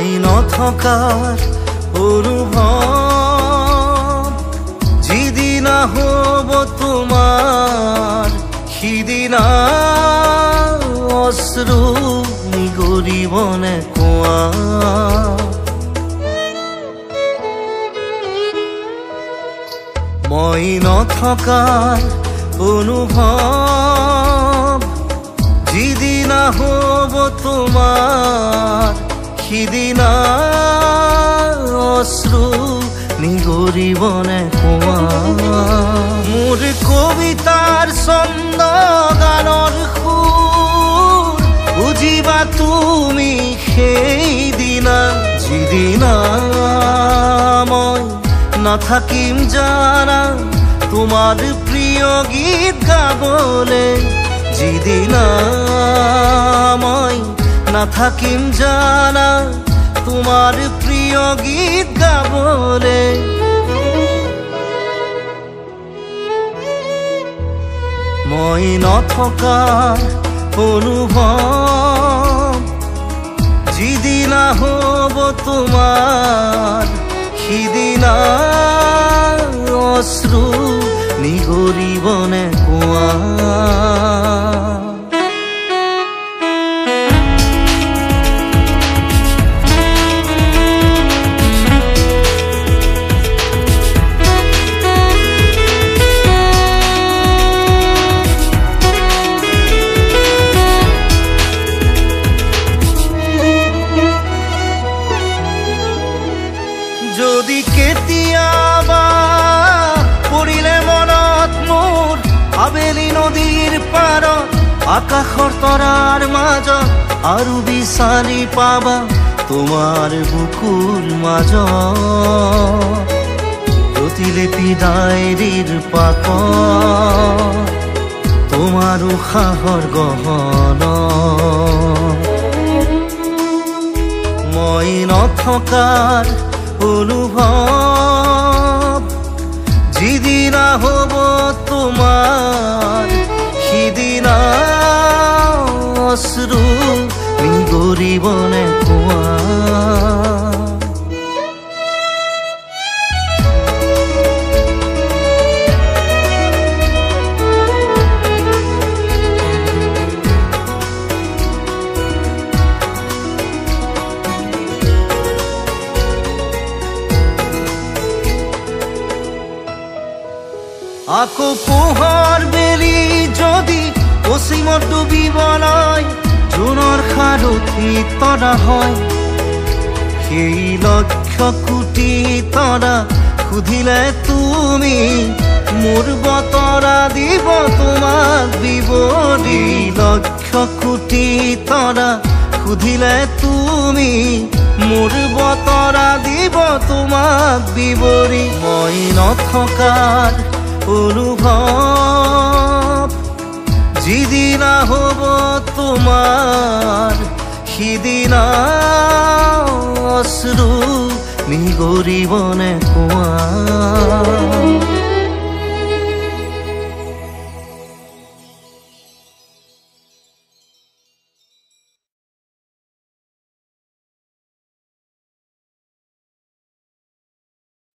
মই নথকাৰ অনুভৱ যিদিনা হ'ব তোমাৰ সিদিনা অশ্ৰু নিগৰিবনে কোৱা মই নথকাৰ অনুভৱ যিদিনা হ'ব তোমাৰ সিদিনা অশ্ৰু নিগৰিবনে কোৱা মোৰ কবিতাৰ ছন্দ গানৰ সুৰ বুজিবা তুমি সেইদিনা যিদিনা মই নাথাকিম জানা তোমাৰ প্ৰিয় গীত গাবলে যিদিনা মই নাথাকিম জানা তোমাৰ প্ৰিয় গীত গাবলে মই নথকাৰ অনুভৱ যিদিনা হ'ব তোমাৰ সিদিনা অশ্ৰু নিগৰিবনে কোৱা যদি কেতিয়াবা পৰিলে মনত মোৰ আবেলি নদীৰ পাৰত আকাশৰ তৰাৰ মাজত আৰু বিচাৰি পাবা তোমাৰ বুকুৰ মাজত প্ৰতিলিপি ডায়েৰীৰ পাকত তোমাৰ উশাহৰ গহনা মই নথকাৰ অনুভৱ যিদিনা হ'ব তোমাৰ সিদিনা অশ্ৰু নিগৰিবনে কোৱা আকৌ পোহৰ বেলি যদি পশ্চিমত ডুবিবলৈ জোনৰ সাৰথি তৰা হয় সেই লক্ষ কোটি তৰা সুধিলে তুমি মোৰ বতৰা দিব তোমাক বিৱৰি লক্ষ কোটি তৰা সুধিলে তুমি মোৰ বতৰা দিব তোমাক বিৱৰি মই নথকাৰ অনুভৱ যিদিনা হ'ব তোমাৰ সিদিনা অশ্ৰু নিগৰিবনে কোৱা